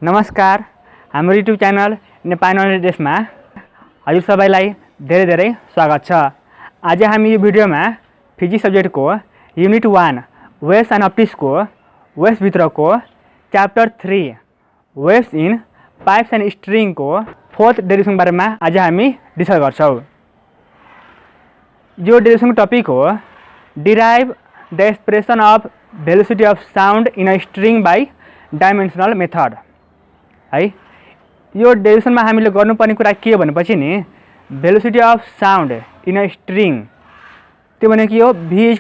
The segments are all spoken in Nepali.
नमस्कार, हाम्रो युट्युब च्यानल नेपाली नलेज डेस्कमा हजुर सबैलाई धेरै धेरै स्वागत छ। आज हामी यो भिडियोमा फिजिक्स सब्जेक्टको युनिट 1 वेव्स एन्ड अप्टिक्सको वेव्स भित्रको chapter 3 waves in pipes and स्ट्रिङको 4th डेरिभेसन बारेमा आज हामी डिस्कस गर्छौं। यो डेरिभेसनको टपिक हो derive the expression of velocity of sound in a string by dimensional method है। यो डेरिभेसनमा हामीले गर्नुपर्ने कुरा के हो भनेपछि नि velocity of sound in a string त्यो भनेको हो v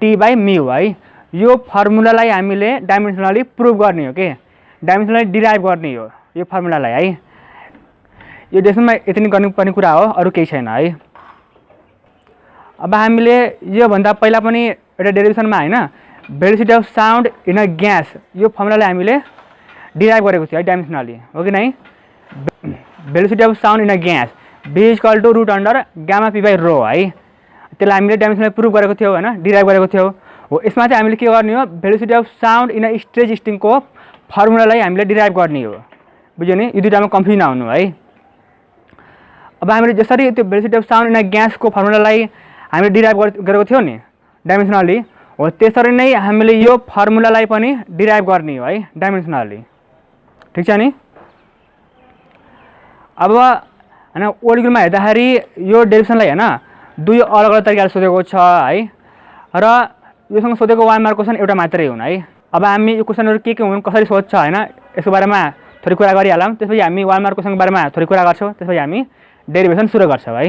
√t/μ है। यो फर्मुलालाई हामीले डाइमेन्सनली प्रुभ गर्ने हो के डाइमेन्सनली डिराइभ गर्ने हो यो फर्मुलालाई है। यो डेरिभेसनमा यति नै गर्नुपर्ने कुरा हो, अरु केही छैन है। अब हामीले यो भन्दा पहिला पनि एउटा डेरिभेसनमा हैन velocity of sound in a gas यो फर्मुलालाई हामीले डिराइभ गरेको थियो है डाइमेन्सनली, हो कि नै। Velocity of sound in a gas v √γp/ρ है। त्यसलाई हामीले डाइमेन्सनली प्रुभ गरेको थियौ हैन, डिराइभ गरेको थियौ हो। यसमा चाहिँ हामीले के गर्ने हो velocity of sound in a stretch स्ट्रिङको फर्मुलालाई हामीले डिराइभ गर्ने हो, बुझ्यो नि। यो दुईटामा कन्फ्युज नहुनु है। अब हामीले जसरी त्यो velocity of sound in a ग्यासको फर्मुलालाई हामीले डिराइभ गरेको थियौ नि डाइमेन्सनली हो, त्यसरी नै हामीले यो फर्मुलालाई पनि डिराइभ गर्ने हो है डाइमेन्सनली, ठीक छ नि। अब हैन ओरिजिनमा हेर्दाखेरि यो डेरिभेसनलाई हैन दुई अलग अलग तरिकाले सोधेको छ है, र योसँग सोधेको 1 मार्क क्वेसन एउटा मात्रै हुन् है। अब हामी यो क्वेसनहरु के हुन् कसरी सोध्छ हैन यसको बारेमा थोरै कुरा गरिहालौँ, त्यसपछि हामी 1 मार्क क्वेसनको बारेमा थोरै कुरा गर्छौँ, त्यसपछि हामी डेरिभेसन सुरु गर्छौँ है।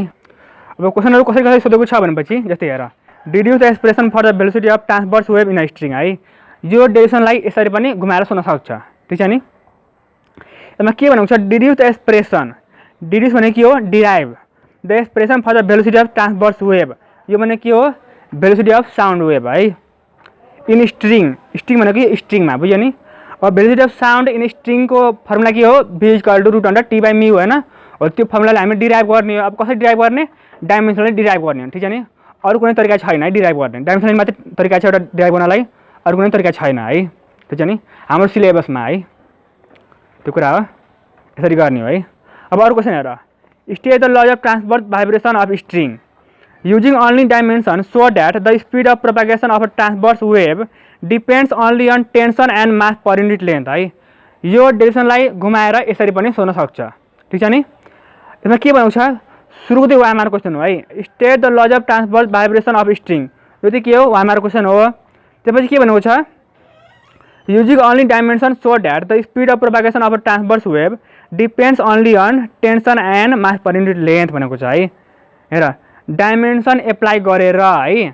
अब क्वेसनहरु कसरी कसरी सोधेको छ भनेपछि जस्तै हेर deduce the expression for the velocity of transverse wave in a string है। यो डेरिभेसनलाई यसरी पनि घुमाएर सोध्न सक्छ, ठीक छ नि। यसमा के भनेको छ डिड्युस द एक्सप्रेसन, डिड्युस भनेको के हो derive the expression for the velocity of transverse wave, यो भनेको के हो भेलोसिटी अफ साउन्ड वेभ है इन स्ट्रिङ, स्ट्रिङ भनेको स्ट्रिङमा, बुझ्यो नि। अब भेलोसिटी अफ साउन्ड इन स्ट्रिङको फर्मुला के हो v √t/μ हैन हो। त्यो फर्मुलालाई हामी डिराइभ गर्ने हो। अब कसरी डिराइभ गर्ने डाइमेन्सनली डिराइभ गर्ने हो, ठीक छ नि। अरु कुनै तरिका छैन है डिराइभ गर्ने, डाइमेन्सनली मात्रै तरिका छ एउटा डिराइभ गर्नलाई, अरु कुनै तरिका छैन है, ठीक छ नि। हाम्रो सिलेबसमा है त्यो कुरा हो, यसरी गर्ने हो है। अब अरु क्वेसन हेर state the lodge of transverse vibration of string using only dimension so that the speed of propagation of a transverse wave depends only on tension and mass per unit length है। यो डेरिभेसनलाई घुमाएर यसरी पनि सोध्न सक्छ, ठीक छ नि। यसमा के भनेको छ सुरुको चाहिँ 1 मार्क क्वेसन हो है। State the lodge of transverse vibration of string यो चाहिँ के हो 1 मार्क क्वेसन हो। त्यसपछि के भनेको छ using only dimension so that the speed of propagation of a transverse wave depends only on tension and mass per unit length भनेको छ है। हेर डाइमेन्सन एप्लाई गरेर है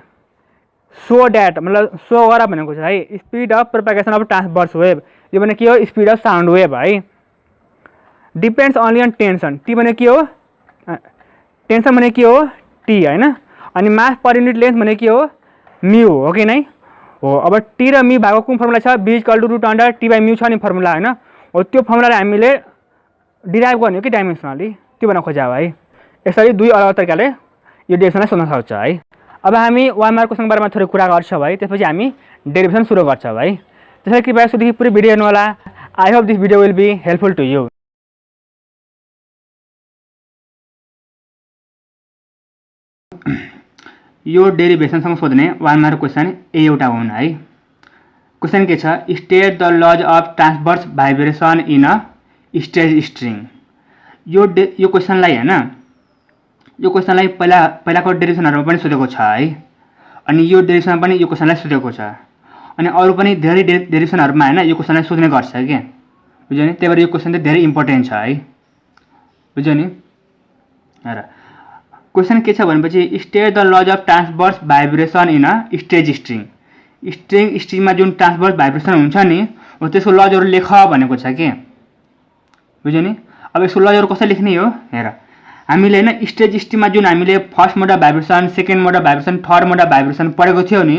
सो दैट मतलब सो गर भनेको छ है speed of propagation of transverse wave, यो भने के हो स्पीड अफ साउन्ड वेभ है। Depends only on tension, T भने के हो टेन्सन भने के हो टी हैन, अनि मास पर युनिट लेन्थ भने के हो म्यू हो कि नै हो। अब टी र म्यू भागको कुन फर्मुला छ v √t/μ छ नि फर्मुला हैन हो। त्यो फर्मुलालाई हामीले डिराइभ गर्ने हो कि डाइमेन्सनली त्यो भन्न खोजेको है। यसरी दुई अलग तरिकाले यो डेरिभेसनलाई सोध्न सक्छ है। अब हामी 1 मार्क क्वेसनको बारेमा थोरै कुरा गर्छौँ है, त्यसपछि हामी डेरिभेसन सुरु गर्छौँ है। त्यसैले कृपया सुरुदेखि पुरै भिडियो हेर्नु होला। I hope this video will be helpful to you. यो डेरिभेसनसँग सोध्ने 1 मार्क क्वेसन एउटा हुन् है। क्वेसन के छ state the lodge of transverse vibration in a stretch string. यो क्वेसनलाई हैन यो क्वेसनलाई पहिलाको डेरिभेसनहरुमा पनि सोधेको छ है, अनि यो डेरिभेसनमा पनि यो क्वेसनलाई सोधेको छ, अनि अरु पनि धेरै डेरिभेसनहरुमा हैन यो क्वेसनलाई सोध्ने गर्छ के, बुझ्यो नि। त्यही भएर यो क्वेसन चाहिँ धेरै इम्पोर्टेन्ट छ है, बुझ्यो नि। हेर क्वेसन के छ भनेपछि state the lodge of transverse vibration in a stretch string, स्ट्रिङमा जुन ट्रान्सभर्स भाइब्रेसन हुन्छ नि हो त्यसको लजहरु लेख भनेको छ के, बुझ्यो नि। अब यसको लजहरु कसरी लेख्ने हो हेर हामीले हैन स्ट्रेच स्ट्रिङमा जुन हामीले first mode of vibration, second mode of vibration, third mode of vibration पढेको थियो नि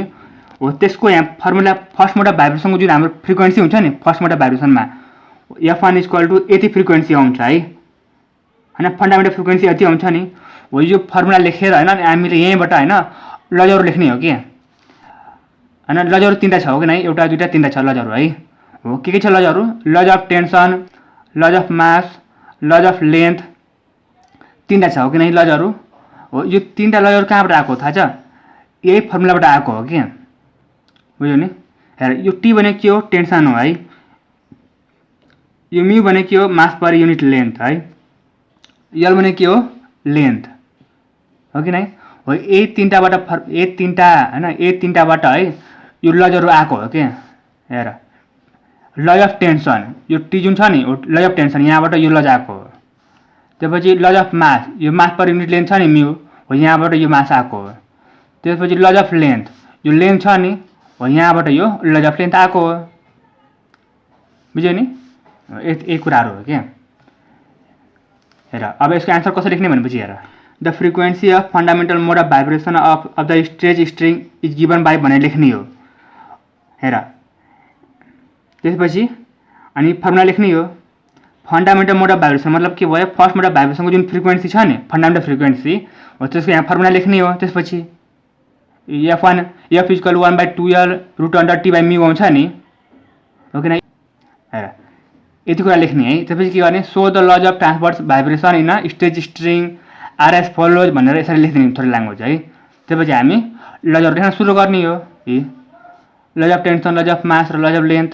हो, त्यसको यहाँ फर्मुला फर्स्ट मोड अफ भाइब्रेसनको जुन हाम्रो फ्रिक्वेन्सी हुन्छ नि फर्स्ट मोड अफ भाइब्रेसनमा f1 = यति फ्रिक्वेन्सी आउँछ है हैन, फन्डामेन्टल फ्रिक्वेन्सी यति आउँछ नि हो। यो फर्मुला लेखेर हैन हामीले यहीँबाट हैन लजहरु लेख्ने हो के हैन। लजहरु 3टा छ हो कि नै, एउटा दुईटा 3टा छ लजहरु है हो के छ लजहरू? Lodge of tension, lodge of mass, lodge of length, तीनटा छ हो कि नै लजहरू? हो यो तीनटा लजहरू कहाँबाट आएको थाहा छ? यही फर्मुलाबाट आएको हो कि बुझ्यो नि? हेर यो टी भनेको के हो? टेन्सन हो है। यो म्यू भनेको के हो? मास पर युनिट लेन्थ है। यल भनेको के हो? लेन्थ हो कि नै? हो यही तीनटाबाट यही तीनटाबाट है यो लजहरू आएको हो कि। हेर लज अफ टेन्सन, यो टी जुन छ नि लज अफ टेन्सन, यहाँबाट यो लज आएको हो। त्यसपछि लज अफ मास, यो मास पर युनिट लेन्थ छ नि म्यू, हो यहाँबाट यो मास आएको हो। त्यसपछि लज अफ लेन्थ, यो लेन्थ छ नि हो यहाँबाट यो लज अफ लेन्थ आएको हो। बुझ्यो नि? यही कुराहरू हो क्या। हेर अब यसको आन्सर कसरी लेख्ने भनेपछि हेर, the frequency of fundamental mode of vibration of the stretch string is given by भनेर लेख्ने हो। हेर त्यसपछि अनि फर्मुला लेख्ने हो। फन्डामेन्टल मोड अफ भाइब्रेसन मतलब के भयो? फर्स्ट मोड अफ भाइब्रेसनको जुन फ्रिक्वेन्सी छ नि फन्डामेन्टल फ्रिक्वेन्सी हो त्यसको यहाँ फर्मुला लेख्ने हो। त्यसपछि F1 F equal 1/2L root under T by mu आउँछ नि हो कि नै? हेर यति कुरा लेख्ने है। त्यसपछि के गर्ने? So the lodge of transverse vibration in a stretch string RS follows भनेर यसरी लेखिदिने थोरै ल्याङ्ग्वेज है। त्यसपछि हामी लजहरू लेख्न सुरु गर्ने हो। Lodge of tension, lodge of मास र लज अफ लेन्थ।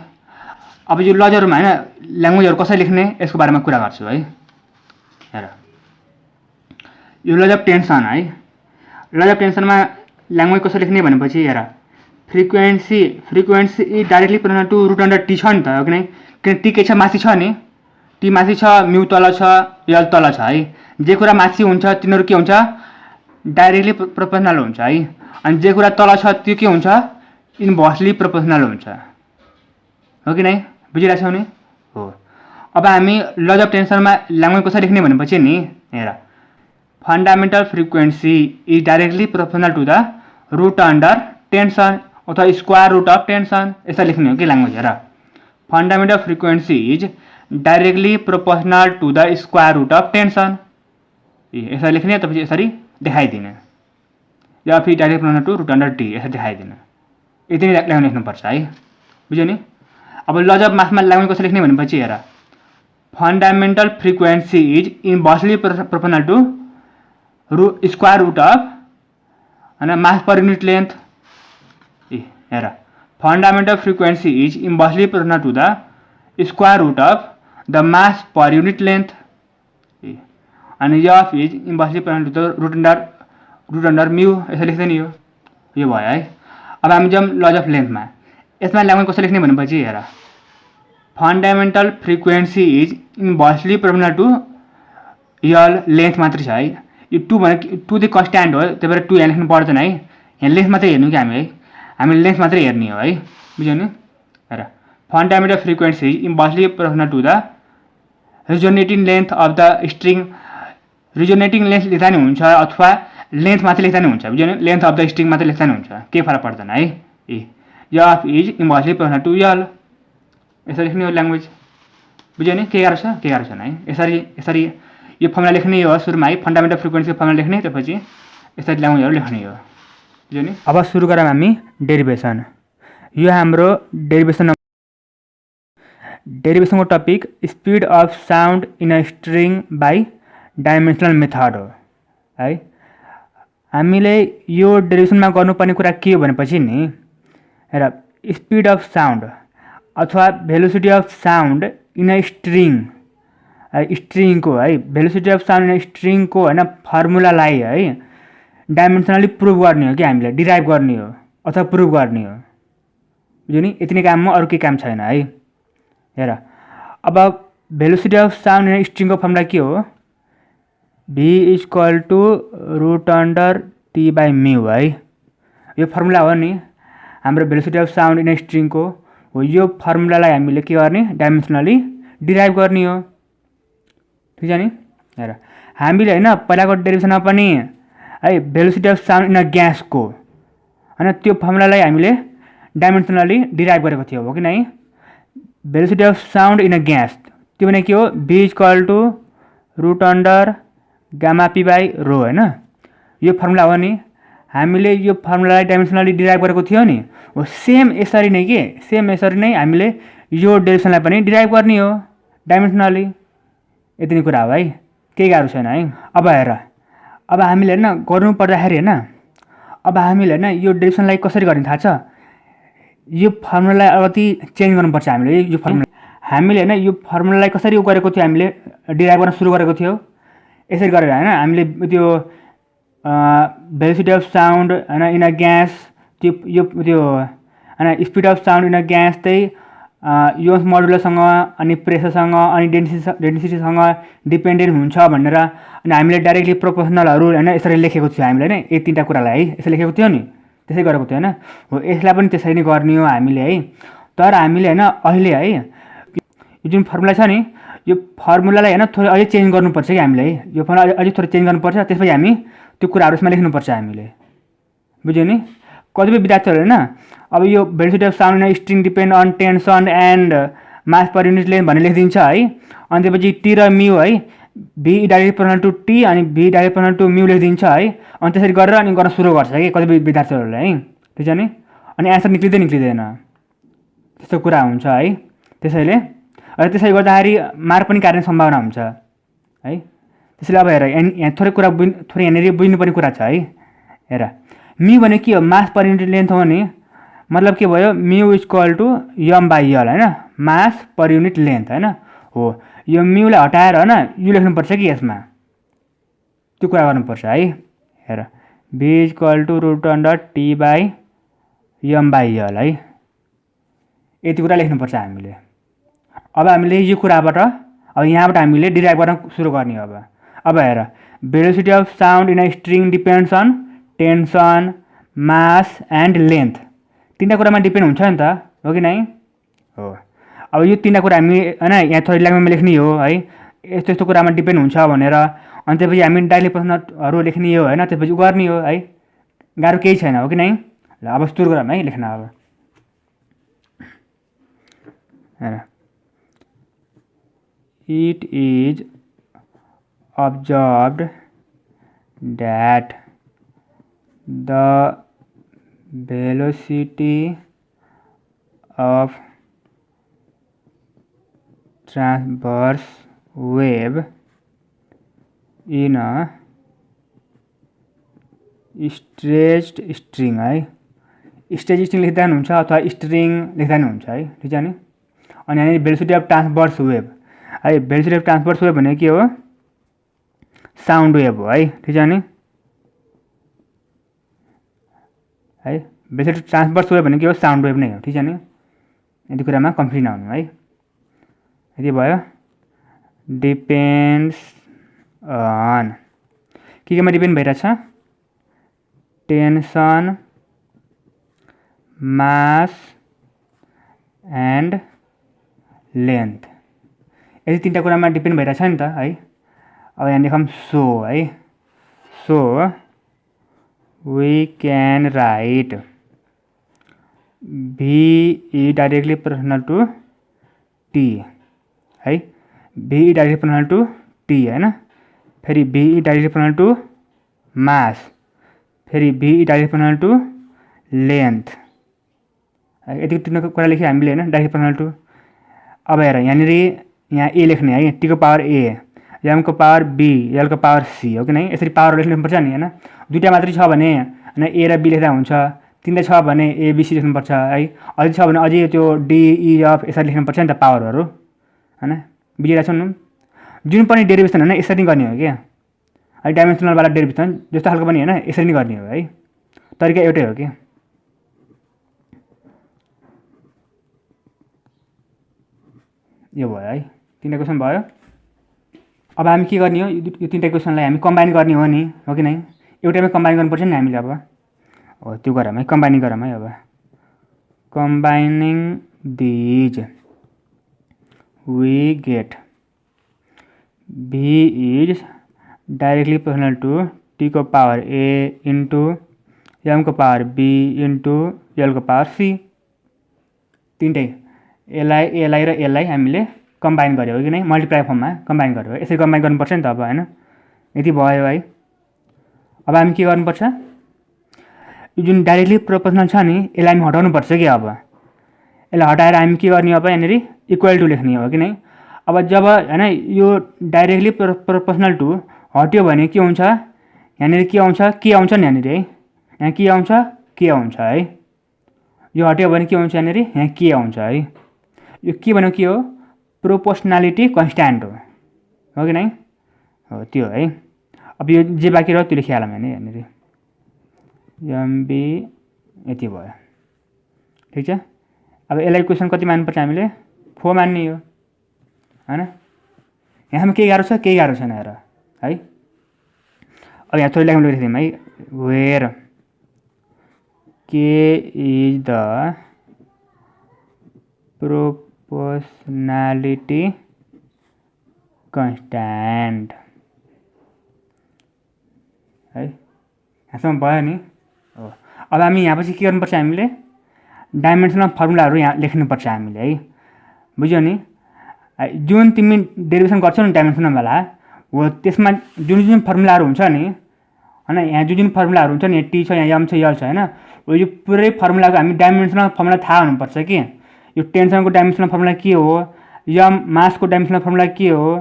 अब यो लजहरूमा होइन ल्याङ्ग्वेजहरू कसरी लेख्ने यसको बारेमा कुरा गर्छु है। हेर यो लज अफ टेन्सन है, लज अफ टेन्सनमा ल्याङ्ग्वेज कसरी लेख्ने भनेपछि हेर frequency is directly proportional to root under T छ नि त हो कि नै? किन टी के छ? माथि छ नि, टी माथि छ, म्यू तल छ, यल तल छ है। जे कुरा माथि हुन्छ तिनीहरू के हुन्छ? डाइरेक्टली प्रोपोर्सनल हुन्छ है। अनि जे कुरा तल छ त्यो के हुन्छ? इन्भर्सली प्रोपोर्सनल हुन्छ हो कि नै? बुझिरहेको छौ नि? हो। अब हामी लज अफ टेन्सनमा ल्याङ्ग्वेज कसरी लेख्ने भनेपछि नि हेर fundamental frequency is directly proportional to the root under tension अथवा स्क्वायर रुट अफ टेन्सन यसरी लेख्ने हो कि ल्याङ्ग्वेज। हेर fundamental frequency is directly proportional to the square root of tension यसरी लेख्ने। त्यसपछि यसरी देखाइदिने या फिर direct proportional to root under T यसरी देखाइदिने। यति नै ल्याङ्ग्वेज लेख्नुपर्छ है। बुझ्यो नि? अब लज अफ मासमा ल्याङ्ग्वेज कसरी लेख्ने भनेपछि हेर fundamental frequency is inversely proportional to square root of होइन मास पर युनिट लेन्थ। हेर fundamental frequency is inversely proportional to the square root of the mass per unit length अनि F is inversely proportional to the root under mu यसरी लेख्दै नि यो भयो है। अब हामी जाउँ लज अफ लेन्थमा। यसमा ल्याङ्ग्वेज कसरी लेख्ने भनेपछि हेर fundamental frequency is inversely proportional to L length मात्रै छ है। यो टू भनेको टू चाहिँ कन्स्ट्यान्ट हो, त्यही भएर टू यहाँ लेख्नु पर्दैन है। यहाँ लेन्थ मात्रै हेर्नु कि हामी है, हामीले लेन्थ मात्रै हेर्ने हो है। बुझ्यो नि? हेर fundamental frequency is inversely proportional to the resonating length of the string. Resonating length लेख्दा नि हुन्छ अथवा लेन्थ मात्रै लेख्दा नि हुन्छ। बुझ्यो नि? लेन्थ अफ द स्ट्रिङ मात्रै लेख्दा नि हुन्छ, केही फरक पर्दैन है। F is inversely proportional to L यसरी लेख्ने हो ल्याङ्ग्वेज। बुझ्यो नि? के गाह्रो छ? के गाह्रो छैन है। यसरी यो फर्मुला लेख्ने हो सुरुमा है, फन्डामेन्टल फ्रिक्वेन्सीको फर्मुला लेख्ने, त्यसपछि यसरी ल्याङ्ग्वेजहरू लेख्ने हो। बुझ्यो नि? अब सुरु गरौँ हामी डेरिभेसन। यो हाम्रो डेरिभेसनको topic speed of sound in a string by dimensional method हो है। हामीले यो डेरिभेसनमा गर्नुपर्ने कुरा के हो भनेपछि नि हेर स्पिड अफ साउन्ड अथवा velocity of sound in a string स्ट्रिङको है velocity of sound in a स्ट्रिङको होइन फर्मुलालाई है डाइमेन्सनली प्रुभ गर्ने हो कि हामीले डिराइभ गर्ने हो अथवा प्रुभ गर्ने हो। बुझ्यो नि? यति नै काममा अरू केही काम छैन है। हेर अब velocity of sound in a स्ट्रिङको फर्मुला के हो? v equal to root under T by mu है। यो फर्मुला हो नि हाम्रो velocity of sound in a स्ट्रिङको हो। यो फर्मुलालाई हामीले के गर्ने? डाइमेन्सनली डिराइभ गर्ने हो। ठिक छ नि? हेर हामीले होइन पहिलाको डेरिभेसनमा पनि है velocity of sound in a ग्यासको होइन त्यो फर्मुलालाई हामीले डाइमेन्सनली डिराइभ गरेको थियो हो कि नै? Velocity of sound in a gas त्यो भने के हो? v equal to root under gamma P by rho होइन। यो फर्मुला हो नि हामीले यो फर्मुलालाई डाइमेन्सनली डिराइभ गरेको थियो नि हो। सेम यसरी नै हामीले यो डेरिभेसनलाई पनि डिराइभ गर्ने हो डाइमेन्सनली। यति नै कुरा हो है, केही गाह्रो छैन है। अब हेर, अब हामीले होइन गर्नु पर्दाखेरि होइन, अब हामीले होइन यो डेरिभेसनलाई कसरी गर्ने थाहा छ? यो फर्मुलालाई अलिकति चेन्ज गर्नुपर्छ हामीले। यो फर्मुला हामीले होइन यो फर्मुलालाई कसरी गरेको थियो, हामीले डिराइभ गर्न सुरु गरेको थियो यसरी गरेर होइन। हामीले त्यो भेलोसिटी अफ साउन्ड होइन इन अ ग्यास, त्यो होइन speed of sound in a gas चाहिँ योन्स मोडुलससँग अनि प्रेसरसँग अनि डेन्सिटीसँग डिपेन्डेन्ट हुन्छ भनेर अनि हामीले डाइरेक्टली प्रोपोर्सनलहरू होइन यसरी लेखेको थियो हामीले होइन। यी तिनवटा कुरालाई है यसरी लेखेको थियो नि, त्यसै गरेको थियो होइन। हो, यसलाई पनि त्यसरी नै गर्ने हो हामीले है। तर हामीले होइन अहिले है यो जुन फर्मुला छ नि, यो फर्मुलालाई होइन थोरै अझै चेन्ज गर्नुपर्छ कि हामीले है। यो फर्मुला अझै थोरै चेन्ज गर्नुपर्छ, त्यसपछि हामी त्यो कुराहरू यसमा लेख्नुपर्छ हामीले, बुझ्यो नि। कतिपय विद्यार्थीहरू होइन अब यो velocity of sound in string depend on tension and mass per unit length भनेर लेखिदिन्छ है। अनि त्यसपछि टी र म्यू है, v direct proportional to T अनि v direct proportional to mu लेखिदिन्छ है। अनि त्यसरी गरेर अनि गर्न सुरु गर्छ कि कतिपय विद्यार्थीहरूले है, ठिक छ नि। अनि एन्सर निक्लिँदैन त्यस्तो कुरा हुन्छ है। त्यसैले त्यसरी गर्दाखेरि मार्क पनि काट्ने सम्भावना हुन्छ है। त्यसैले अब हेर यहाँ थोरै कुरा थोरै यहाँनिर बुझ्नुपर्ने कुरा छ है। हेर म्यू भने के हो? मास पर युनिट लेन्थ हो नि, मतलब के भयो? Mu equal to M by L होइन, मास पर युनिट लेन्थ होइन। हो, यो म्यूलाई हटाएर होइन यु लेख्नुपर्छ कि यसमा, त्यो कुरा गर्नुपर्छ है। हेर V equal to root under T by M by L है, यति कुरा लेख्नुपर्छ हामीले। अब हामीले यो कुराबाट अब यहाँबाट हामीले डिराइभ गर्न सुरु गर्ने हो। अब हेर velocity of sound in a string depends on tension mass and length, तिनवटा कुरामा डिपेन्ड हुन्छ नि त, हो कि नै? हो। अब यो तिनवटा कुरा हामी होइन यहाँ थोरै ल्याङ्ग्वेजमा लेख्ने हो है, यस्तो यस्तो कुरामा डिपेन्ड हुन्छ भनेर। अनि त्यसपछि हामी डाइरेक्ट प्रश्नहरू लेख्ने हो होइन, त्यसपछि गर्ने हो है। गाह्रो केही छैन, हो कि नै? ल अब सुरु गरौँ है लेख्न। अब हेर it is observed that the velocity of transverse wave in a stretched string है, स्ट्रेच स्ट्रिङ लेख्दा पनि हुन्छ अथवा स्ट्रिङ लेख्दा पनि हुन्छ है, ठिक छ नि। अनि यहाँनिर भेलोसिटी अफ ट्रान्सभर्स वेभ है, भेलोसिटी अफ ट्रान्सभर्स वेभ भनेको के हो? साउन्ड वेभ हो है, ठिक छ नि है। भेलोसिटी अफ ट्रान्सभर्स वेभ भनेको के हो? साउन्ड वेभ नै हो, ठिक छ नि। यति कुरामा कन्फ्युज नहुनु है। यति भयो। डिपेन्ड्स अन केमा डिपेन्ड भइरहेछ? टेन्सन मास एन्ड लेन्थ, यति तिनवटा कुरामा डिपेन्ड भइरहेछ नि त है। अब यहाँ लेखौँ सो है, so we can write V is directly proportional to T है, V is directly proportional to T होइन। फेरि V is directly proportional to mass, फेरि V is directly proportional to length, यति तिनीहरूको कुरा लेख्यो हामीले होइन, डाइरेक्ट प्रोपोर्सनल टु। अब हेर यहाँनिर यहाँ ए लेख्ने है, टीको पावर ए, एमको पावर बी, एलको पावर सी, हो कि नै? यसरी पावर लेख्नुपर्छ नि होइन। दुईवटा मात्रै छ भने होइन ए र बी लेख्दा हुन्छ, तिनवटा छ भने एबिसी लेख्नुपर्छ है, अझै छ भने अझै त्यो डिइएफ यसरी लेख्नुपर्छ नि त पावरहरू होइन। बुझिरहेको छ नि? जुन पनि डेरिभेसन होइन यसरी नै गर्ने हो क्या है, डाइमेन्सनलवाला डेरिभेसन जस्तो खालको पनि होइन यसरी नै गर्ने हो है, तरिका एउटै हो कि। यो भयो है, तिनवटा क्वेसन भयो। अब हामी के गर्ने हो? यो तिनवटा क्वेसनलाई हामी कम्बाइन गर्ने हो नि, हो कि नै? एउटैमा कम्बाइन गर्नुपर्छ नि हामीले। अब हो त्यो गरौँ है, कम्बाइनिङ गरौँ है। अब combining these we get V is directly proportional to T को पावर ए इन्टु एम को पावर बी इन्टु एल को पावर सी, तिनटै एलाई र एललाई हामीले कम्बाइन गऱ्यो, हो कि नै? मल्टिप्लाई फर्ममा कम्बाइन गऱ्यो, यसरी कम्बाइन गर्नुपर्छ नि त अब होइन। यति भयो है। अब हामी के गर्नुपर्छ? यो जुन डाइरेक्टली प्रोपोर्सनल छ नि यसलाई हामी हटाउनुपर्छ कि। अब यसलाई हटाएर हामी के गर्ने अब यहाँनिर इक्वल टु लेख्ने हो कि नै। अब जब हैन यो डाइरेक्टली प्रोपोर्सनल टु हट्यो भने के हुन्छ, यहाँनिर के आउँछ, के आउँछ नि यहाँनिर है, यहाँ के आउँछ, के आउँछ है। यो हट्यो भने के हुन्छ, यहाँनिर यहाँ के आउँछ है। यो के भनेको के हो, प्रोपोर्सनालिटी कन्स्ट्यान्ट हो कि नै, हो त्यो है। अब यो जे बाँकी रह्यो त्यो लेखिहालौँ यहाँनिर एमबी यति भयो, ठिक छ। अब यसलाई क्वेसन कति मान्नुपर्छ हामीले, 4 मान्ने हो हैन। यहाँमा केही गाह्रो छ, केही गाह्रो छैन हेर है। अब यहाँ थोरै लेख्न लेखिदिउँ है, वेयर के इज द प्रोपोर्सनालिटी कन्स्ट्यान्ट है, यहाँसम्म भयो नि हो। अब हामी यहाँ पछि के गर्नुपर्छ, हामीले डाइमेन्सनल फर्मुलाहरू यहाँ लेख्नुपर्छ हामीले है, बुझ्यौ नि। जुन तिमी डेरिभेसन गर्छौ नि डाइमेन्सनलवाला हो, त्यसमा जुन जुन फर्मुलाहरू हुन्छ नि हैन, यहाँ जुन जुन फर्मुलाहरू हुन्छ नि, टी छ, यहाँ एम छ, यल छ हैन, यो पुरै फर्मुलाको हामी डाइमेन्सनल फर्मुला थाहा हुनुपर्छ कि यो टेन्सनको डाइमेन्सनल फर्मुला के हो, एम मासको डाइमेन्सनल फर्मुला के हो,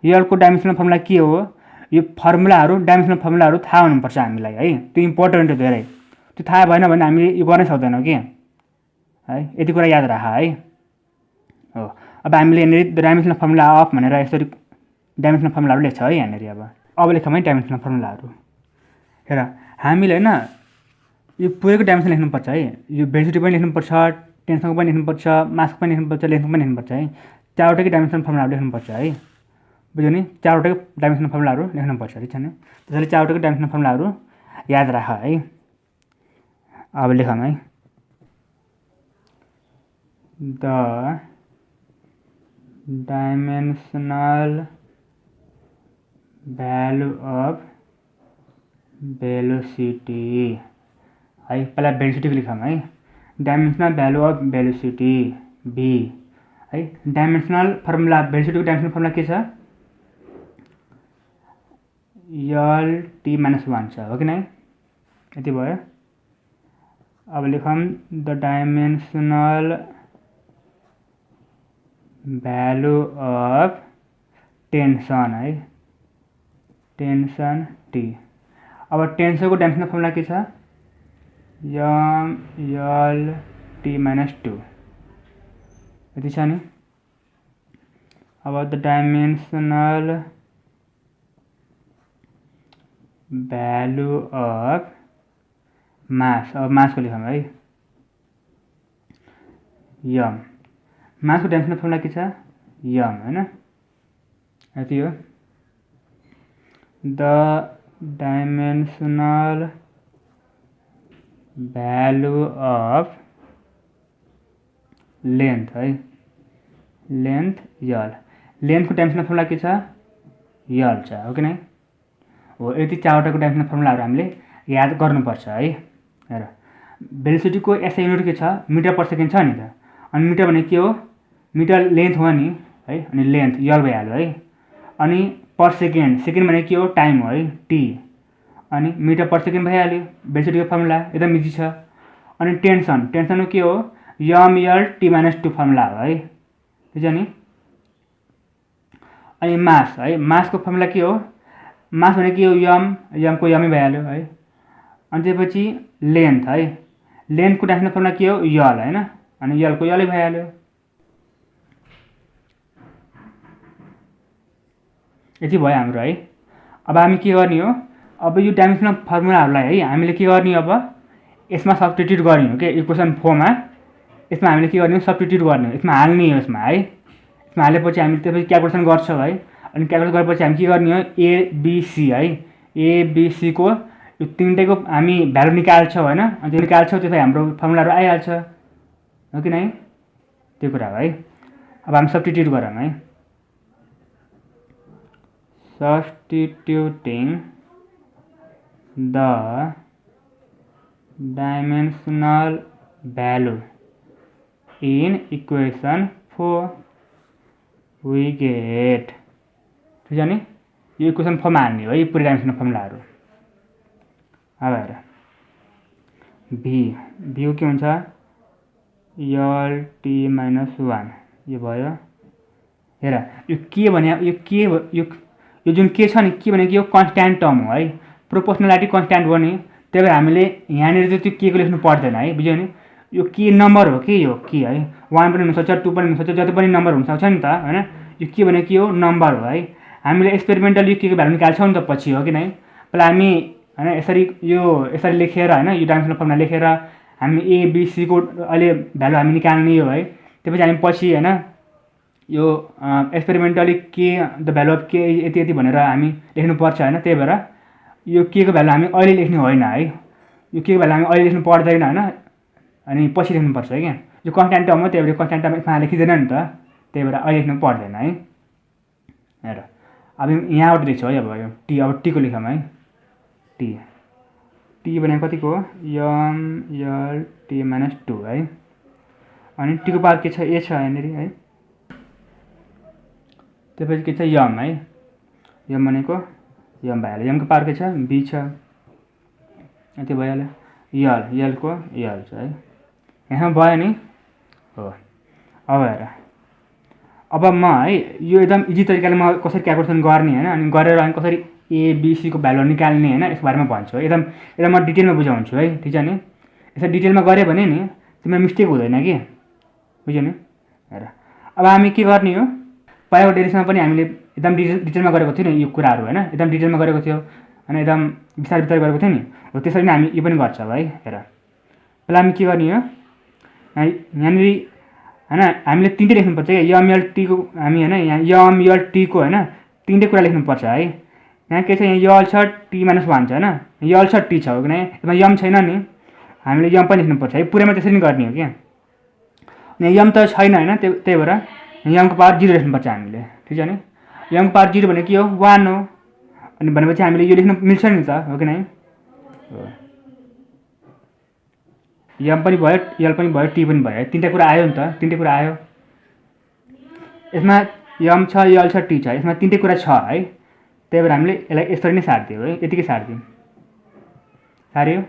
यलको डाइमेन्सनल फर्मुला के हो, यो फर्मुलाहरू डाइमेन्सनल फर्मुलाहरू थाहा हुनुपर्छ हामीलाई है। त्यो इम्पोर्टेन्ट हो धेरै। त्यो थाहा भएन भने हामीले यो गर्नै सक्दैनौँ कि है, यति कुरा याद राख है हो। अब हामीले यहाँनिर डाइमेन्सनल फर्मुला अफ भनेर यसरी डाइमेन्सनल फर्मुलाहरू लेख्छ है यहाँनिर। अब लेखौँ है डाइमेन्सनल फर्मुलाहरू। हेर हामीले हैन यो पुरैको डाइमेन्सन लेख्नुपर्छ है, यो भेलोसिटी पनि लेख्नुपर्छ, टेन्सनको पनि लेख्नुपर्छ, मासको पनि लेख्नुपर्छ, लेन्थको पनि लेख्नुपर्छ है। चारवटैकै डाइमेन्सनल फर्मुलाहरू लेख्नुपर्छ है, बुझ्यौ नि। चारवटैको डाइमेन्सनल फर्मुलाहरू लेख्नुपर्छ, ठिक छ नि। त्यसैले चारवटैको डाइमेन्सनल फर्मुलाहरू याद राख है। अब लेखौँ है, the dimensional value of velocity है। पहिला भेलोसिटीको लेखौँ है, डाइमेन्सनल भ्यालु अफ भेलोसिटी भी है। डाइमेन्सनल फर्मुला भेलोसिटीको डाइमेन्सनल फर्मुला के छ, यल टी माइनस 1 छ हो कि नै, यति भयो। अब लेखौँ the dimensional value of tension है, टेन्सन टी। अब टेन्सनको डाइमेन्सनल फर्मुला के छ, एम यल टी माइनस 2 यति छ नि। अब द डाइमेन्सनल भ्यालु अफ मास, अब मासको लेखौँ है, यम। मासको डाइमेन्सनल फर्मुला के छ, यम हैन, यति हो। The dimensional value of length है, लेन्थ यल। लेन्थको डाइमेन्सनल फर्मुला के छ, यल छ हो कि नै हो। यति चारवटाको डाइमेन्सनल फर्मुलाहरू हामीले याद गर्नुपर्छ है। हेर भेलोसिटीको एसआई युनिट के छ, मिटर पर सेकेन्ड छ नि त। अनि मिटर भने के हो, मिटर लेन्थ हो नि है, अनि लेन्थ यल भइहाल्यो है। अनि पर सेकेन्ड, सेकेन्ड भने के हो, टाइम हो है, टी। अनि मिटर पर सेकेन्ड भइहाल्यो, भेलोसिटीको फर्मुला एकदम इजी छ। अनि टेन्सन, टेन्सनको के हो, M L T minus 2 formula हो है, ठिक छ नि। अनि मास है, मासको फर्मुला के हो, मास भने के हो, यम, यमको यमै भइहाल्यो है। अनि त्यसपछि लेन्थ है, लेन्थको डाइमेन्सनल फर्मुला के हो, यल हैन, अनि यलको यलै भइहाल्यो। यति भयो हाम्रो है। अब हामी के गर्ने हो, अब यो डाइमेन्सनल फर्मुलाहरूलाई है हामीले के गर्ने, अब यसमा सब्स्टिट्युट गर्ने हो कि इक्वेसन 4 मा। यसमा हामीले के गर्ने हो, सब्स्टिट्युट गर्ने हो, यसमा हाल्ने हो यसमा है। यसमा हालेपछि हामीले त्यसपछि क्यालकुलेसन गर्छौँ है। अनि क्यालकुलेट गरेपछि हामी के गर्ने हो, एबिसी है, एबिसी को यो तीनटैको हामी भ्यालु निकाल्छौँ हैन। अनि त्यो निकाल्छौँ त्यसपछि हाम्रो फर्मुलाहरू आइहाल्छ हो कि नै, त्यो कुरा हो है। अब हामी सब्स्टिट्युट गरौँ है, substituting the dimensional value in equation 4 we get, ठीक छ नि। यो इक्वेसन 4 मा हाल्ने हो यो पुरै डाइमेन्सनल फर्मुलाहरू। अब हेर भी के हुन्छ, यल टी माइनस वान यो भयो। हेर यो के भने यो जुन के छ नि के भनेको यो कन्स्ट्यान्ट टर्म हो है, प्रोपोर्सनालिटी कन्स्ट्यान्ट हो नि, त्यही भएर हामीले यहाँनिर चाहिँ त्यो के को लेख्नु पर्दैन है, बुझ्यो नि। यो के नम्बर हो कि यो के है, 1 पनि हुनसक्छ 2 पनि हुनसक्छ, जति पनि नम्बर हुनसक्छ नि त होइन। यो के भनेको यो नम्बर हो है। हामीले एक्सपेरिमेन्टल यो के को भ्यालु निकाल्छौँ नि त पछि, हो कि नै। पहिला हामी होइन यसरी लेखेर होइन यो डाइमेन्सनल फर्मुला लेखेर हामी एबिसीको अहिले भ्यालु हामी निकाल्ने हो है। त्यसपछि हामी पछि होइन यो एक्सपेरिमेन्टली के द भ्यालु अफ के यति यति भनेर हामी लेख्नुपर्छ होइन। त्यही भएर यो के को भ्यालु हामी अहिले लेख्ने होइन है, यो के को भ्यालु हामी अहिले लेख्नु पर्दैन होइन, अनि पछि लेख्नुपर्छ है क्या। यो कन्स्ट्यान्ट टर्म हो, त्यही भएर कन्स्ट्यान्ट टर्म यसमा लेखिँदैन नि त, त्यही भएर अहिले लेख्नु पर्दैन है। हेर अब यहाँबाट लेख्छौँ है, अब यो टी, अब टीको लेखौँ है। टी भनेको कतिको हो, यम यल टी माइनस 2 है। अनि टीको पावर के छ, ए छ यहाँनिर है। त्यसपछि के छ, यम है, यम भनेको यम भइहाल्यो, यमको पावर के छ, बी छ, यति भइहाल्यो। यलको यल छ है, यहाँ भयो नि हो। अब हेर अब म है यो एकदम इजी तरिकाले म कसरी क्यालकुलेसन गर्ने होइन, अनि गरेर अनि कसरी एबिसीको भ्यालु निकाल्ने होइन, यसको बारेमा भन्छु है। एकदम म डिटेलमा बुझाउँछु है, ठिक छ नि। यसरी डिटेलमा गऱ्यो भने नि तिम्रो मिस्टेक हुँदैन कि, बुझ्यो नि। हेर अब हामी के गर्ने हो, पहिलाको डेरिभेसनमा पनि हामीले एकदम डिटेलमा गरेको थियो नि यो कुराहरू होइन, एकदम डिटेलमा गरेको थियो होइन, एकदम बिस्तारै बिस्तारै गरेको थियो नि हो। त्यसरी नै हामी यो पनि गर्छौँ है। हेर पहिला हामी के गर्ने हो, यहाँनिर होइन हामीले तिनटै लेख्नुपर्छ क्या, यमएल टीको हामी होइन, यहाँ यमएल टीको होइन तिनटै कुरा लेख्नुपर्छ है। यहाँ के छ, यहाँ यल छ टी माइनस 1 छ होइन, यल छ टी छ हो कि नै, यसमा यम छैन नि, हामीले यम पनि लेख्नुपर्छ है, पुरैमा त्यसरी नै गर्ने हो क्या। यहाँ यम त छैन होइन, त्यही भएर यमको पावर 0 लेख्नुपर्छ हामीले, ठिक छ नि। यमको पावर 0 भनेको के हो, 1 हो, अनि भनेपछि हामीले यो लेख्नु मिल्छ नि त, हो कि नै। यम पनि भयो, यल पनि भयो, टी पनि भयो, तिनवटा कुरा आयो नि त, तिनटै कुरा आयो। यसमा यम छ, यल छ, टी छ, यसमा तिनटै कुरा छ है। त्यही भएर हामीले यसलाई यसरी नै सारिदियो है, यतिकै सारिदिउँ, सारियो।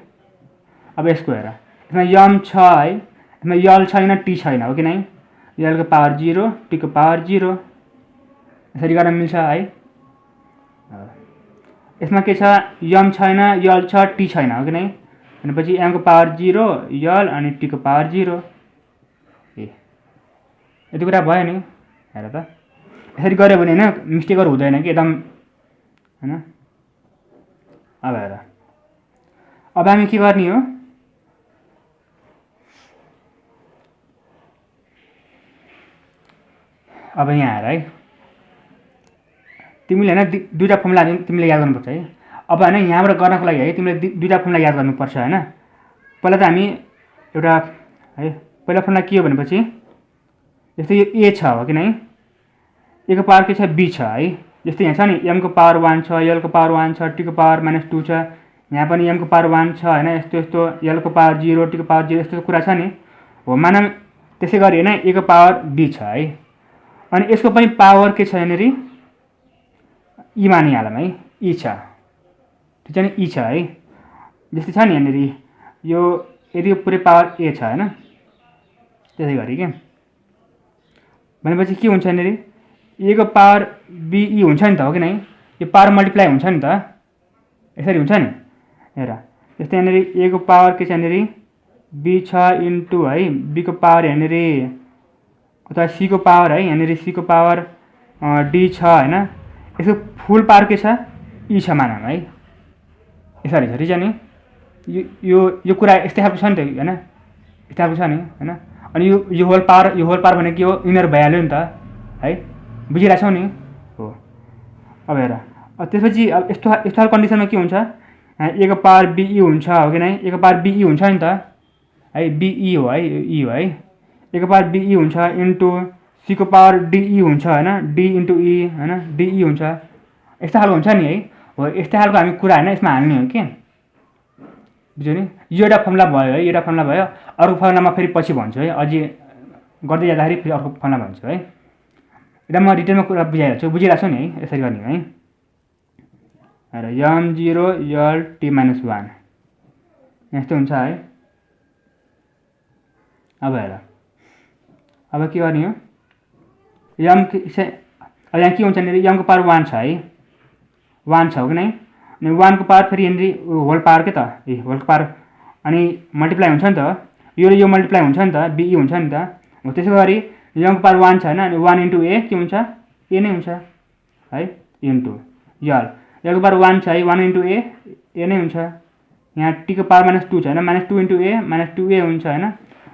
अब यसको हेर, यसमा यम छ है, यसमा यल छैन टी छैन, हो कि नै। यलको पावर 0, टीको पावर 0, यसरी गर्न मिल्छ है। यसमा के छ, यम छैन, यल छ, टी छैन, हो कि नै, भनेपछि एमको पावर 0, यल अनि टीको पावर 0। यति कुरा भयो नि। हेर त यसरी गऱ्यो भने होइन मिस्टेकहरू हुँदैन कि एकदम होइन। अब हेर अब हामी के गर्ने हो, अब यहाँ हेर है, तिमीले होइन दुईवटा फर्मुला तिमीले याद गर्नुपर्छ है। अब होइन यहाँबाट गर्नको लागि है तिमीले दुईवटा फर्मुला याद गर्नुपर्छ होइन। पहिला त हामी एउटा है, पहिला फर्मुला के हो भनेपछि जस्तै यो ए छ, हो कि नै, ए को पावर के छ, बी छ है। जस्तै यहाँ छ नि एमको पावर 1 छ, एलको पावर 1 छ, टीको पावर -2 छ, यहाँ पनि एमको पावर 1 छ होइन, यस्तो यस्तो, एलको पावर 0, टीको पावर 0, यस्तो कुरा छ नि हो। मानौँ त्यसै गरी होइन ए को पावर बी छ है, अनि यसको पनि पावर के छ यहाँनिर, ई मानिहालौँ है, ई छ, ठिक छ नि, ई छ है। जस्तै छ नि यहाँनिर यो यदि पुरै पावर ए छ होइन, त्यसै गरी के भनेपछि के हुन्छ यहाँनिर, ए को पावर बी ई हुन्छ नि त, हो कि नै। यो पावर मल्टिप्लाई हुन्छ नि त, यसरी हुन्छ नि। हेर जस्तै यहाँनिर ए को पावर के छ यहाँनिर, बी छ इन्टु है, बी को पावर यहाँनिर अथवा सी को पावर है, यहाँनिर सी को पावर डी छ होइन, यसको फुल पावर के छ, ई छ मानौँ है, यसरी छ, ठिक छ नि। यो कुरा यस्तै खालको छ नि त होइन, यस्तै खालको छ नि होइन। अनि यो होल पावर भनेको के हो, इनर भइहाल्यो नि त है, बुझिरहेछौ नि हो। अब हेर त्यसपछि अब यस्तो खालको कन्डिसनमा के हुन्छ, ए को पावर बिई हुन्छ, हो कि नै, ए को पावर बिई हुन्छ नि त है, बिई हो है, ई हो है, ए को पावर बिई हुन्छ इन्टु सी को पावर डिई हुन्छ होइन, डी इन्टु ई होइन, डिई हुन्छ, यस्तो खालको हुन्छ नि है हो। यस्तै खालको हामी कुरा होइन यसमा हाल्ने हो कि, बुझ्यो नि। यो एउटा फर्मुला भयो है, एउटा फर्मुला भयो, अर्को फर्मुला म फेरि पछि भन्छु है, अझै गर्दै जाँदाखेरि फेरि अर्को फर्मुला भन्छु है। एकदम म डिटेलमा कुरा बुझाइहाल्छु, बुझिरहेको छु नि है, यसरी गर्ने है। हेर यम 0 यल टी माइनस 1 यस्तो हुन्छ है। अब हेर अब के गर्ने हो यम अब यहाँ के हुन्छ यहाँनिर यमको पावर 1 छ है 1 छ हो कि नै अनि 1 को पावर फेरि यहाँनिर होल पावर के त होलको पावर अनि मल्टिप्लाई हुन्छ नि त यो मल्टिप्लाई हुन्छ नि त बी हुन्छ नि त हो त्यसै गरी यमको पावर 1 छ हैन अनि 1 * a के हुन्छ a नै हुन्छ है इन्टु यलको पावर 1 छ है 1 * a नै हुन्छ यहाँ t को पावर -2 छ हैन -2 * a -2a हुन्छ हैन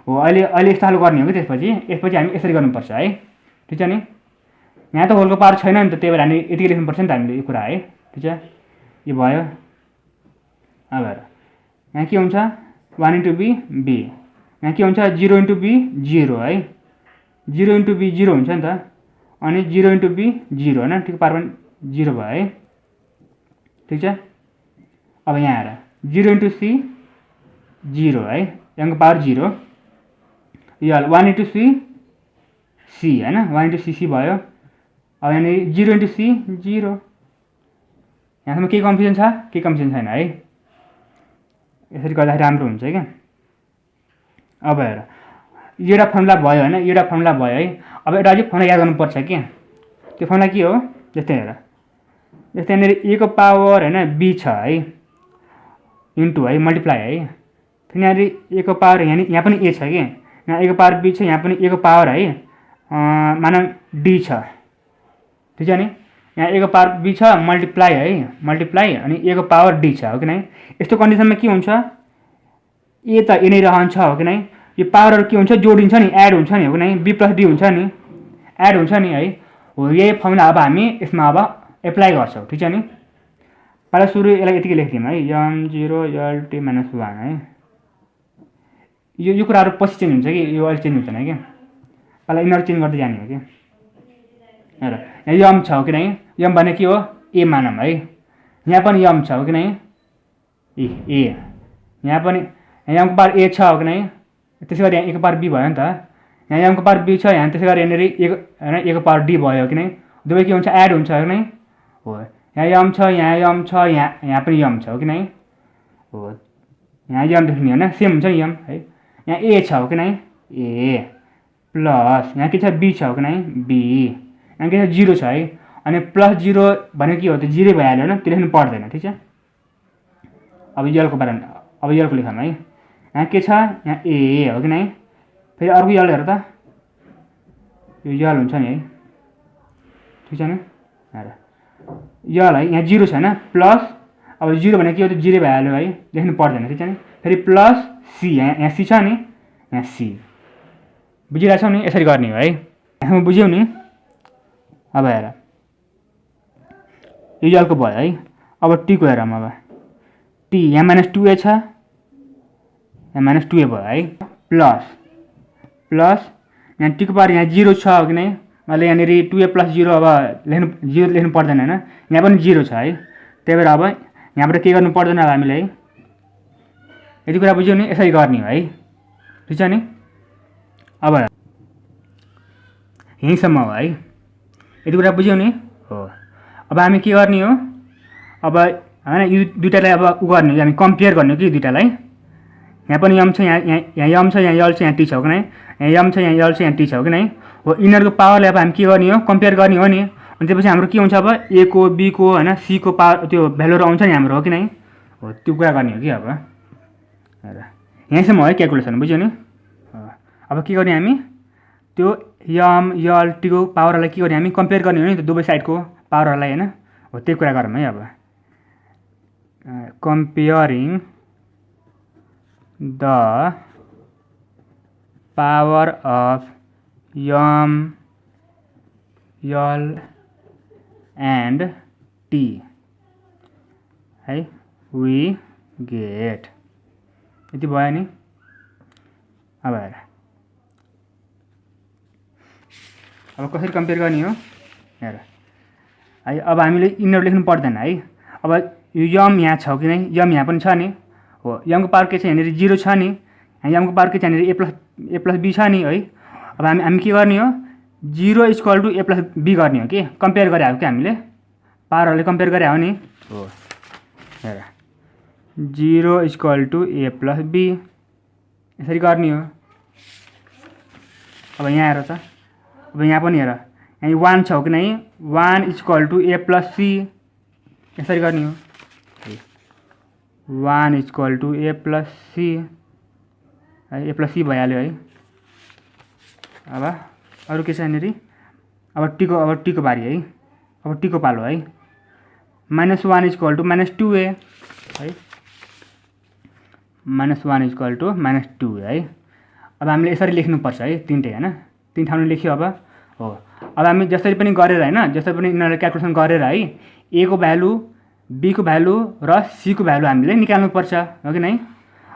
हो अहिले यस्तो खाले गर्ने हो कि यसपछि हामी यसरी गर्नुपर्छ है ठीक छ नि यहाँ त होलको पावर छैन नि त त्यही भएर हामी यतिकै लेख्नुपर्छ नि त हामीले यो कुरा है ठीक छ यो भयो अब हेर यहाँ के हुन्छ 1 * b b यहाँ के हुन्छ 0 * b 0 है 0 * b 0 हुन्छ नि त अनि 0 * b 0 हैन t को पावर 0 भयो है ठीक छ अब यहाँ हेर 0 * c 0 है यहाँको पावर 0 यो 1 * c c हैन 1 * c c भयो अब यहाँ 0 * c 0 यहाँसम्म के कन्फ्युजन छ के कन्फ्युजन छैन है यसरी गर्दाखेरि राम्रो हुन्छ क्या अब हेर एउटा फर्मुला भयो हैन एउटा फर्मुला भयो है अब एउटा चाहिँ फर्मुला याद गर्नुपर्छ के त्यो फर्मुला के हो जस्तै हेर जस्तै यहाँनिर a को पावर हैन b छ है इन्टु है मल्टिप्लाई है फेरि यहाँनिर a को पावर यहाँ पनि a छ के यहाँ a को पावर b छ यहाँ पनि a को पावर है मानौ d छ ठीक छ नि यहाँ a को पावर b छ मल्टिप्लाई है मल्टिप्लाई अनि a को पावर d छ हो कि नै यस्तो कन्डिसनमा के हुन्छ a त a नै रहन्छ हो कि नै यो पावरहरु के हुन्छ जोडिन्छ नि एड हुन्छ नि हो कि नै b + d हुन्छ नि एड हुन्छ नि है हो यही फर्मुला अब हामी यसमा अब एप्लाई गर्छौं ठीक छ नि पहिला सुरु यसलाई यतिकै लेख्दियौ है m0 lt - 1 है यो कुराहरु पछि चेन्ज हुन्छ कि यो अहिले चेन्ज हुँदैन के पहिला यिनीहरु चेन्ज गर्दै जाने हो के हेर यहाँ m छ हो कि नै m भने के हो a मानौं है यहाँ पनि m छ हो कि नै a यहाँ पनि m को पावर a छ हो कि नै त्यसैगरी यहाँ a को पावर b भयो नि त यहाँ m को पावर b छ यहाँ त्यसैगरी यहाँनिर a को पावर d भयो कि नै दुवै के हुन्छ एड हुन्छ हो कि नै हो यहाँ m छ यहाँ m छ यहाँ पनि m छ हो कि नै हो यहाँ m देख्ने हैन सेम हुन्छ नि m है यहाँ a छ हो कि नै a प्लस यहाँ के छ b छ हो कि नै b यहाँ के छ 0 छ है अनि +0 भनेको के हो त 0 भइहाल्यो हैन त्यो लेख्नु पर्दैन ठीक छ अब यलको बारेमा अब यलको लेखौँ है यहाँ के छ यहाँ a हो कि नै फेरि अर्को यल हेर त यो यल हुन्छ नि है ठीक छ नि हेर यल है यहाँ 0 छ हैन प्लस अब 0 भने के हो त 0 भइहाल्यो है लेख्नु पर्दैन ठीक छ नि फेरि प्लस c यहाँ c छ नि यहाँ c बुझिरहेछौ नि यसरी गर्ने हो है यहाँ बुझ्यौ नि अब हेर यो यलको भयो है अब t को हेरौँ अब t यहाँ -2a छ यहाँ -2a भयो है प्लस यहाँ t को पावर यहाँ 0 छ हो कि नै मैले यहाँनिर 2a + 0 अब लेख्नु पर्दैन हैन यहाँ पनि 0 छ है त्यही भएर अब यहाँबाट के गर्नु पर्दैन अब हामीले है यति कुरा बुझ्यौ नि यसरी गर्ने हो है ठीक छ नि अब यहीसम्म हो है यति कुरा बुझ्यौ नि हो अब हामी के गर्ने हो अब हैन यो दुईटालाई अब उ गर्ने हो हामी कम्पेयर गर्ने हो कि दुईटालाई यहाँ पनि m छ यहाँ m छ यहाँ l छ यहाँ t छ कि नै यहाँ m छ यहाँ l छ यहाँ t छ कि नै हो इनरको पावरले अब हामी के गर्ने हो कम्पेयर गर्ने हो नि अनि त्यसपछि हाम्रो के हुन्छ अब a को b को हैन c को पावर त्यो भ्यालुहरु आउँछ नि हाम्रो हो कि नै हो त्यो कुरा गर्ने हो कि अब हेर यहाँसम्म है क्याल्कुलेसन बुझ्यौ नि अब के गर्ने हामी त्यो m l t को पावरलाई के गर्ने हामी कम्पेयर गर्ने हो नि त दुवै साइडको पावरलाई हैन हो त्यही कुरा गरौँ है अब comparing the power of m l and t है we get यति भयो नि अब हेर अब कसरी कम्पेयर गर्ने हो हेर है अब हामीले इनर लेख्नु पर्दैन है अब यो m यहाँ छ कि नै m यहाँ पनि छ नि हो m को पावर के छ यहाँनिर 0 छ नि यहाँ m को पावर के छ यहाँनिर a + b छ नि है अब हामी के गर्ने हो 0 = a + b गर्ने हो कि कम्पेयर गरे हो कि हामीले पावरहरुले कम्पेयर गरे हो नि हो हेर 0 = a + b यसरी गर्ने हो अब यहाँ हेर त, अब यहाँ पनि हेर, यहाँ 1 छ हो कि नै, 1 = a + c, यसरी गर्ने हो, 1 = a + c है, a + c भइहाल्यो है। अब अरू के छ यहाँनिर, अब टी को बारी है, अब टी को पालो है, -1 = -2a है, -1 = -2 है। अब हामीले यसरी लेख्नुपर्छ है, तीनटै हैन, तीन ठाउँमा लेख्यो अब हो। अब हामी जसरी पनि गरेर हैन, जसरी पनि यिनीहरुले क्याल्कुलेसन गरेर है, a को भ्यालु, b को भ्यालु र c को भ्यालु हामीले निकाल्नुपर्छ हो कि नै।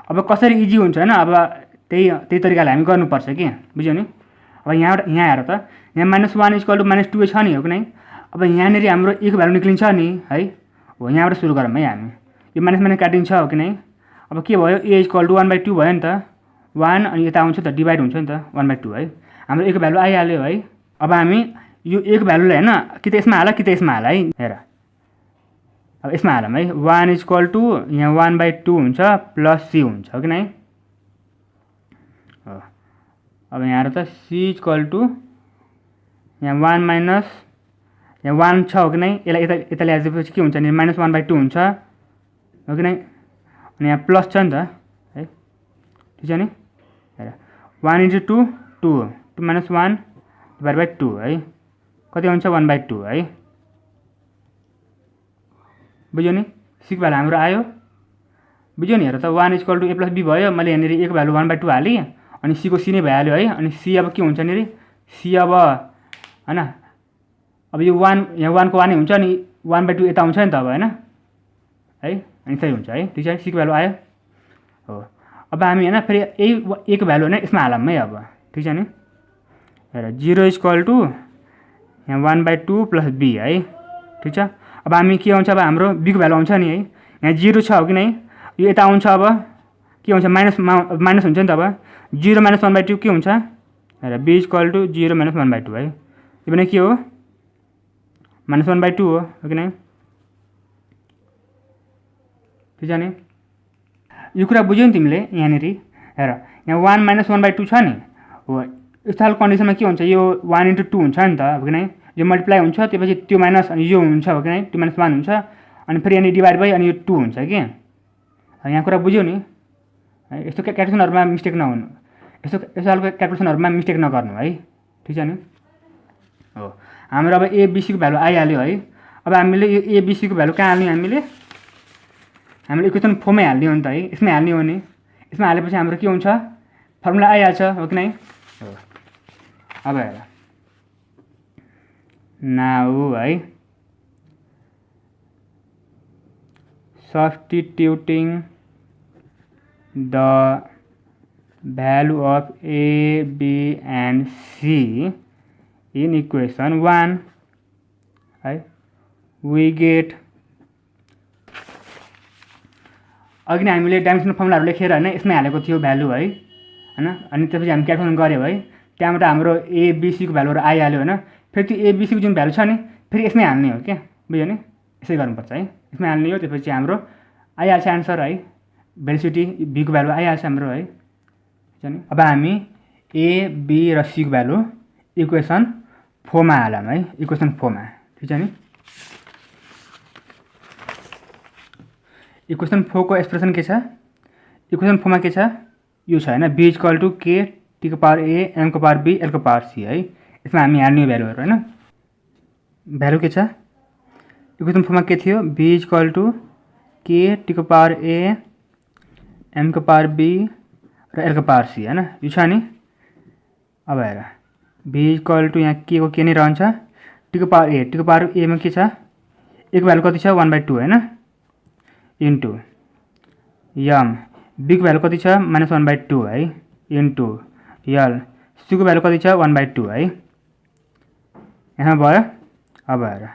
अब कसरी इजी हुन्छ हैन, अब त्यही तरिकाले हामी गर्नुपर्छ के, बुझ्यौ नि। अब यहाँ हेर त, यहाँ -1 = -2 छ नि हो कि नै। अब यहाँनिर हाम्रो a को भ्यालु निक्लिन्छ नि है, हो यहाँबाट सुरु गरौँ है हामी, यो माइनस काटिन्छ हो कि नै। अब के भयो, a = 1/2 भयो नि त, 1 अनि यता आउँछ त डिभाइड हुन्छ नि त 1/2 है, हाम्रो a को भ्यालु आइहाल्यो है। अब हामी यो a को भ्यालुलाई हैन कि त यसमा हाल कि त यसमा हाल है, हेर अब यसमा हालौँ है, 1 = यहाँ 1/2 हुन्छ प्लस c हुन्छ हो कि नै। अब यहाँ हेर त, c = यहाँ 1 माइनस यहाँ 1 छ हो कि नै, यसलाई यता ल्याएपछि के हुन्छ नि, -1/2 हुन्छ हो कि नै, अनि यहाँ प्लस छ नि त है, ठिक छ नि। हेर 1 × 2 2 -1 / 2 है, कति हुन्छ 1/2 है, बुझ्यौ नि। c को भ्यालु हाम्रो आयो, बुझ्यौ नि। हेर त 1 = a + b भयो, मैले यहाँनिर a को भ्यालु 1/2 हालेँ, अनि c को c नै भइहाल्यो है। अनि c अब के हुन्छ नि, c अब हैन, अब यो 1 यहाँ 1 को 1 नै हुन्छ, अनि 1/2 यता आउँछ नि त अब हैन है, अनि त्यही हुन्छ है, ठिक छ। c को भ्यालु आयो हो। अब हामी हैन फेरि a को भ्यालु हैन यसमा हालौँ है अब, ठिक छ नि। हेर 0 = यहाँ 1/2 + b है, ठिक छ। अब हामी के आउँछ, अब हाम्रो b को भ्यालु आउँछ नि है, यहाँ 0 छ हो कि नै, यो यता आउँछ, अब के हुन्छ माइनस हुन्छ नि त। अब 0 - 1/2 के हुन्छ, हेर b = 0 - 1/2 है, यो पनि के हो -1/2 हो कि नै, ठिक छ नि। यो कुरा बुझ्यौ नि तिमीले यहाँनिर। हेर यहाँ 1 - 1/2 छ नि हो, यस्तो खालको कन्डिसनमा के हुन्छ, यो 1 × 2 हुन्छ नि त हो कि नै, यो मल्टिप्लाई हुन्छ, त्यसपछि त्यो माइनस अनि यो हुन्छ हो कि नै, 2 - 1 हुन्छ, अनि फेरि यहाँ डिभाइड भयो अनि यो 2 हुन्छ के। यहाँ कुरा बुझ्यौ नि है, यस्तो क्याल्कुलेसनहरुमा मिस्टेक नहुनु, यस्तो खालको क्याल्कुलेसनहरुमा मिस्टेक नगर्नु है, ठिक छ नि। हो हाम्रो अब a b c को भ्यालु आइहाल्यो है। अब हामीले यो a b c को भ्यालु कहाँ हाल्ने, हामीले इक्वेसन फर्ममै हाल्ने हो नि त है, यसमै हाल्ने हो नि। यसमा हालेपछि हाम्रो के हुन्छ, फर्मुला आइहाल्छ हो कि नै। हो अब हेर नाउ है, substituting the value of a, b and c in equation 1 है, we get, अघि नै हामीले डाइमेन्सनल फर्मुलाहरु लेखेर हैन यसमै हालेको थियो भ्यालु है, हैन। अनि त्यसपछि हामी क्याल्कुलेसन गर्यौं है, त्यहाँबाट हाम्रो a b c को भ्यालुहरु आइहाल्यो हैन। फेरि त्यो a b c को जुन भ्यालु छ नि फेरि यसमै हाल्ने हो के, बुझ्यौ नि। यसै गर्नुपर्छ है, यसमै हाल्ने हो, त्यसपछि हाम्रो आइहाल्छ आन्सर है, भेलिसिटी b को भ्यालु आइहाल्छ हाम्रो है, ठीक छ नि। अब हामी a b र c को भ्यालु इक्वेसन 4 मा हालौं है, इक्वेसन 4 मा, ठीक छ नि। इक्वेसन 4 को एक्सप्रेसन के छ, इक्वेसन 4 मा के छ, यो छ हैन, b = k t को पावर a m को पावर b l को पावर c है। यसमा हामी हाल्ने भ्यालुहरु हैन, भ्यालु के छ इक्वेसन 4 मा के थियो, b = k t को पावर a m को पावर b र l को पावर c हैन, यो छ नि। अब हेर b = यहाँ k को के नै रहन्छ, t को पावर a मा के छ, a को भ्यालु कति छ 1/2 हैन, इन्टु m, b को भ्यालु कति छ -1/2 है, इन्टु l, c को भ्यालु कति छ 1/2 है। यहाँ भयो। अब हेर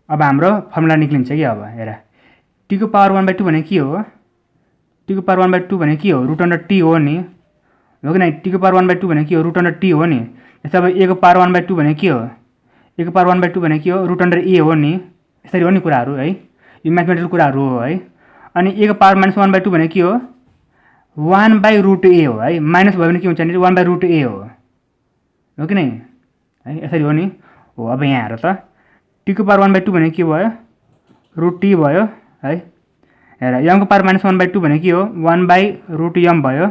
अब हाम्रो फर्मुला निक्लिन्छ कि, अब हेर t को पावर 1/2 भने के हो, t को पावर 1/2 भने के हो, √t हो नि, हो कि नै। t को पावर 1/2 भने के हो, √t हो नि। जस्तै अब a को पावर 1/2 भने के हो, a को पावर 1/2 भने के हो, √a हो नि। यसरी हो नि कुराहरु है, यो म्याथमेटिकल कुराहरु हो है। अनि a को पावर -1/2 भने के हो, 1/√a हो है। माइनस भयो भने के हुन्छ भने 1/√a हो कि नै है, यसरी हो नि हो। अब यहाँ हेर त t को पावर 1/2 भने के भयो √t भयो है। हेर m को पावर -1/2 भने के हो 1/√m भयो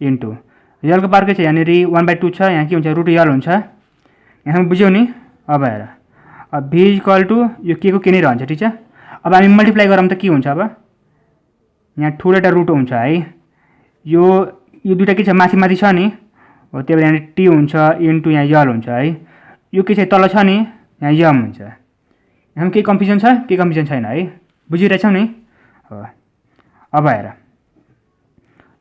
इन्टु l को पावर के छ यहाँनिर 1/2 छ, यहाँ के हुन्छ √l हुन्छ। यहाँ बुझ्यौ नि। अब हेर अब v यो के को के नै रहन्छ ठिक छ। अब हामी मल्टिप्लाई गरौँ त के हुन्छ। अब यहाँ ठुलो एउटा रुट हुन्छ है। यो दुईटा के छ माथि माथि छ नि हो, त्यही भएर यहाँ t हुन्छ इन्टु यहाँ l हुन्छ है। यो के छ तल छ नि यहाँ m हुन्छ। यहाँ केही कन्फ्युजन छ? केही कन्फ्युजन छैन है, बुझिरहेछौ नि हो। अब हेर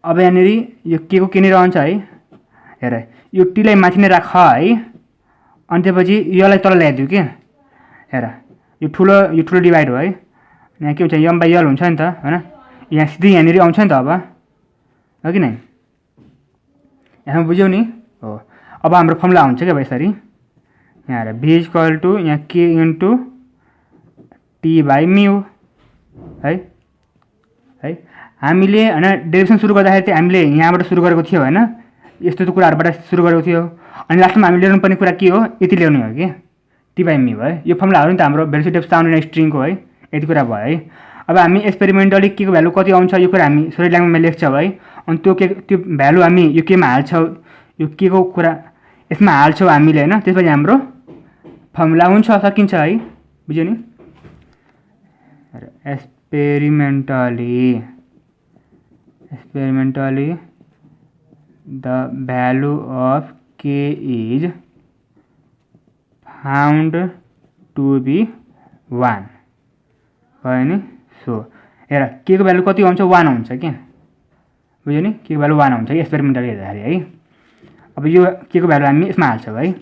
अब यहाँनिर यो के को के नै रहन्छ है। हेर यो t लाई माथि नै राख है, अनि त्यसपछि यसलाई तल ल्याइदियो के। हेर यो ठुलो डिभाइड हो है। यहाँ के हुन्छ m/l हुन्छ नि त हैन। यहाँ सिधै यहाँनिर आउँछ नि त अब हो कि नै। यहाँ बुझ्यौ नि हो। अब हाम्रो फर्मुला हुन्छ के अब यसरी। यहाँ हेर v यहाँ k इन्टु t/μ है। हामीले हैन डेरिभेसन सुरु गर्दाखेरि चाहिँ हामीले यहाँबाट सुरु गरेको थियो हैन, यस्तो कुराहरुबाट सुरु गरेको थियो। अनि लास्टमा हामीले ल्याउनु पर्ने कुरा के हो यति ल्याउने हो कि t/μ है। यो फर्मुला हो नि त हाम्रो भेलोसिटी अफ साउन्ड इन स्ट्रिङको है, यति कुरा भयो है। अब हामी एक्सपेरिमेन्टली के को भ्यालु कति आउँछ यो कुरा हामी सोलिड ल्याङ्ग्वेजमा लेख्छौँ है। अनि त्यो भ्यालु हामी यो केमा हाल्छौँ, यो के को कुरा यसमा हाल्छौँ हामीले हैन। त्यसपछि हाम्रो फर्मुला हुन्छ सकिन्छ है, बुझ्यो नि। experimentally the value of k is found to be 1 भयो नि। सो हेर के को भ्यालु कति आउँछ 1 आउँछ के, बुझ्यो नि। के को भ्यालु 1 आउँछ एक्सपेरिमेन्टली हेर्दाखेरि है। अब यो के को भ्यालु हामी यसमा हाल्छौँ है।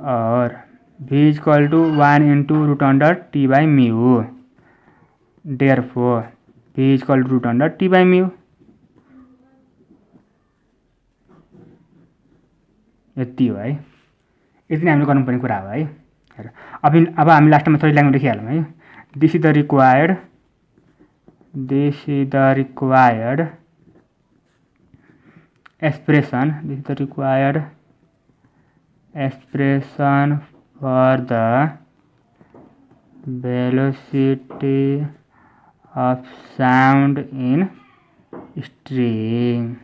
और v = 1 into √t/μ, therefore v = √t/μ। यति हो है, यति नै हामीले गर्नुपर्ने कुरा हो है। अब हामी लास्टमा थोरै ल्याङ्ग्वेज लेखिहालौँ है। This is the required expression for the velocity of sound in string।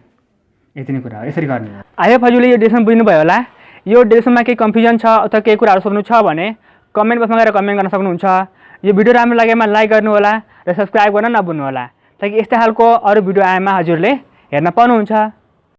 यति नै कुरा हो, यसरी गर्ने हो। आई होप हजुरले यो डेरिभेसन बुझ्नुभयो होला। यो डेरिभेसनमा केही कन्फ्युजन छ अथवा केही कुराहरू सोध्नु छ भने कमेन्ट बक्समा गएर कमेन्ट गर्न सक्नुहुन्छ। यो भिडियो राम्रो लागेमा लाइक गर्नु होला र सब्स्क्राइब गर्न नभुल्नु होला, ताकि यस्तै खालको अरू भिडियो आएमा हजुरले हेर्न पाउनुहुन्छ।